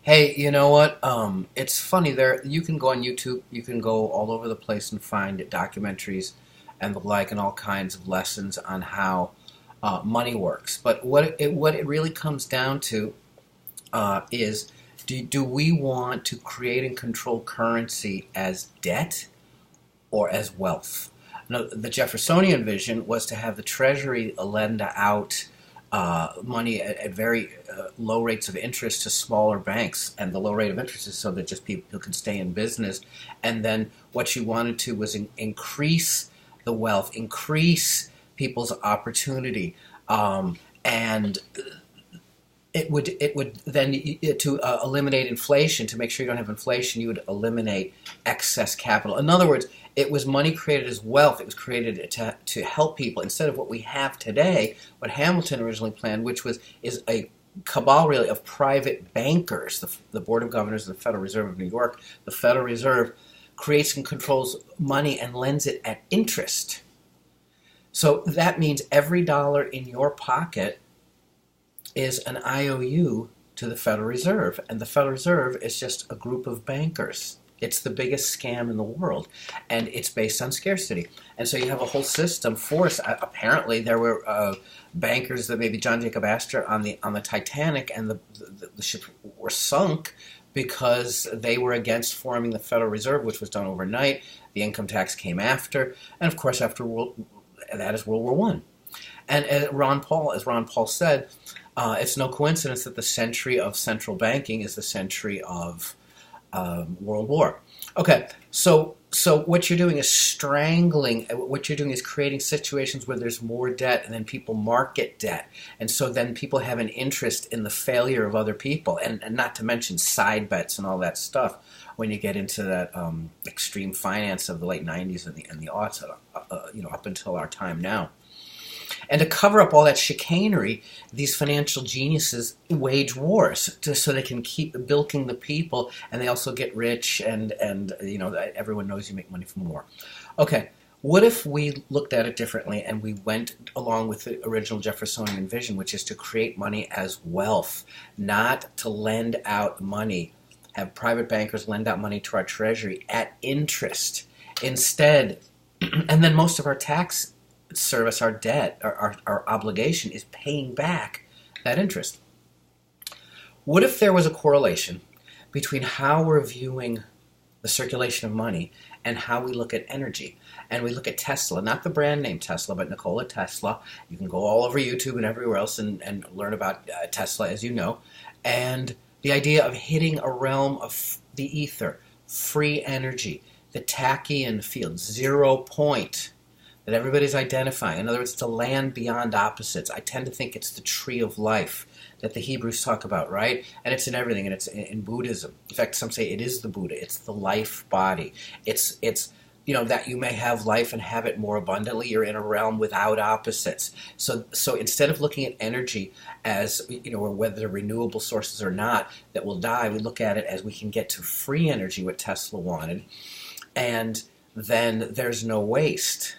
Hey, you know what? It's funny there. You can go on YouTube. You can go all over the place and find documentaries and the like, and all kinds of lessons on how money works. But what it really comes down to is do we want to create and control currency as debt or as wealth? Now, the Jeffersonian vision was to have the Treasury lend out money at very low rates of interest to smaller banks, and the low rate of interest is so that just people can stay in business. And then what you wanted to was increase the wealth, increase people's opportunity, and it would then to eliminate inflation. To make sure you don't have inflation, you would eliminate excess capital. In other words, it was money created as wealth. It was created to help people instead of what we have today, what Hamilton originally planned, which is a cabal really of private bankers. The Board of Governors of the Federal Reserve of New York, the Federal Reserve, creates and controls money and lends it at interest. So that means every dollar in your pocket is an IOU to the Federal Reserve, and the Federal Reserve is just a group of bankers. It's the biggest scam in the world, and it's based on scarcity. And so you have a whole system force. Apparently, there were bankers that maybe John Jacob Astor on the Titanic, and the ship were sunk because they were against forming the Federal Reserve, which was done overnight. The income tax came after, and of course, that is World War One. And as Ron Paul said, it's no coincidence that the century of central banking is the century of World War. Okay, so what you're doing is strangling. What you're doing is creating situations where there's more debt, and then people market debt, and so then people have an interest in the failure of other people, and not to mention side bets and all that stuff. When you get into that extreme finance of the late '90s and the aughts, up until our time now. And to cover up all that chicanery, these financial geniuses wage wars so they can keep bilking the people, and they also get rich, and everyone knows you make money from war. Okay, what if we looked at it differently and we went along with the original Jeffersonian vision, which is to create money as wealth, not to lend out money, have private bankers lend out money to our treasury at interest instead, and then most of our tax service, our debt, our obligation is paying back that interest. What if there was a correlation between how we're viewing the circulation of money and how we look at energy? And we look at Tesla, not the brand name Tesla, but Nikola Tesla. You can go all over YouTube and everywhere else and learn about Tesla, as you know. And the idea of hitting a realm of the ether, free energy, the tachyon field, 0 point, that everybody's identifying. In other words, it's a land beyond opposites. I tend to think it's the tree of life that the Hebrews talk about, right? And it's in everything, and it's in Buddhism. In fact, some say it is the Buddha. It's the life body. It's that you may have life and have it more abundantly. You're in a realm without opposites. So instead of looking at energy as, or whether renewable sources or not that will die, we look at it as we can get to free energy, what Tesla wanted, and then there's no waste.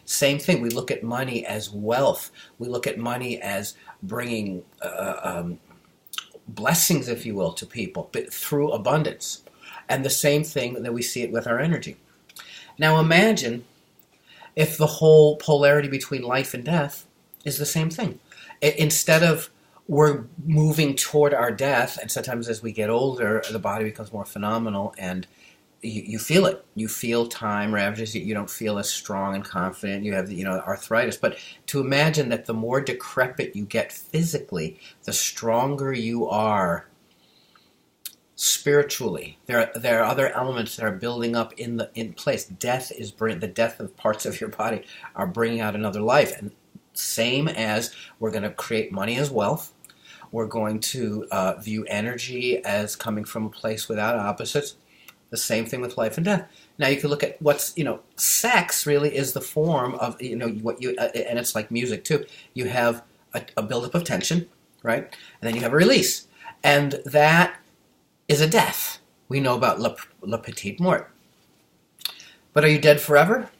Same thing, we look at money as wealth. We look at money as bringing blessings, if you will, to people, but through abundance. And the same thing that we see it with our energy. Now imagine if the whole polarity between life and death is the same thing. Instead of we're moving toward our death, and sometimes as we get older, the body becomes more phenomenal, and you feel it. You feel time ravages. You don't feel as strong and confident. You have arthritis. But to imagine that the more decrepit you get physically, the stronger you are spiritually. There are other elements that are building up in place. The death of parts of your body are bringing out another life. And same as we're going to create money as wealth. We're going to view energy as coming from a place without opposites. The same thing with life and death. Now you can look at sex really is the form of, and it's like music too. You have a buildup of tension, right? And then you have a release. And that is a death. We know about la petite mort. But are you dead forever?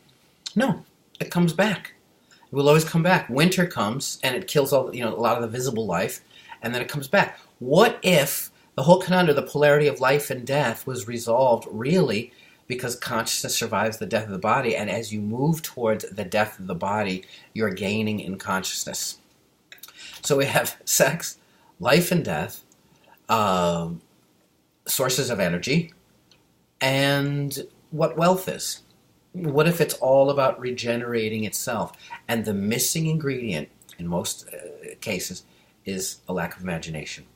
No, it comes back. It will always come back. Winter comes and it kills a lot of the visible life, and then it comes back. What if The whole conundrum, the polarity of life and death, was resolved really because consciousness survives the death of the body, and as you move towards the death of the body, you're gaining in consciousness. So we have sex, life and death, sources of energy, and what wealth is. What if it's all about regenerating itself? And the missing ingredient, in most cases, is a lack of imagination.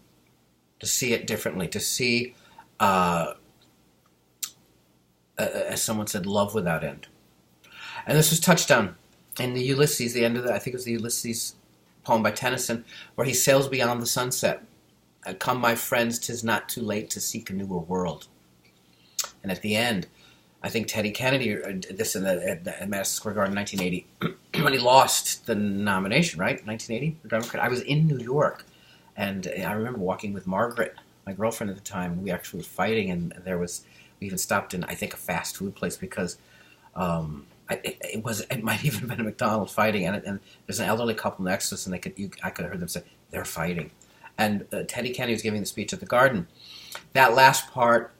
To see it differently, to see, as someone said, love without end. And this was touched on in the Ulysses, the end of I think it was the Ulysses poem by Tennyson, where he sails beyond the sunset. Come, my friends, 'tis not too late to seek a newer world. And at the end, I think Teddy Kennedy did this in at Madison Square Garden in 1980, when he lost the nomination, right? 1980, the Democrat. I was in New York, and I remember walking with Margaret, my girlfriend at the time, and we actually were fighting, and we even stopped in, I think, a fast food place because it might even have been a McDonald's fighting, and there's an elderly couple next to us, and I could have heard them say, they're fighting. And Teddy Kennedy was giving the speech at the Garden. That last part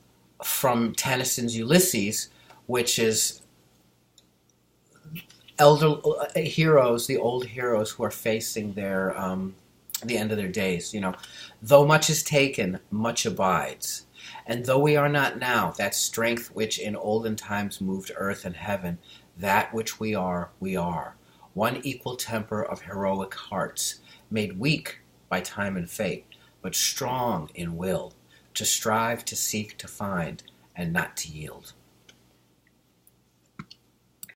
from Tennyson's Ulysses, which is elder heroes, the old heroes who are facing their the end of their days. Though much is taken, much abides. And though we are not now, that strength which in olden times moved earth and heaven, that which we are, we are. One equal temper of heroic hearts, made weak by time and fate, but strong in will, to strive, to seek, to find, and not to yield.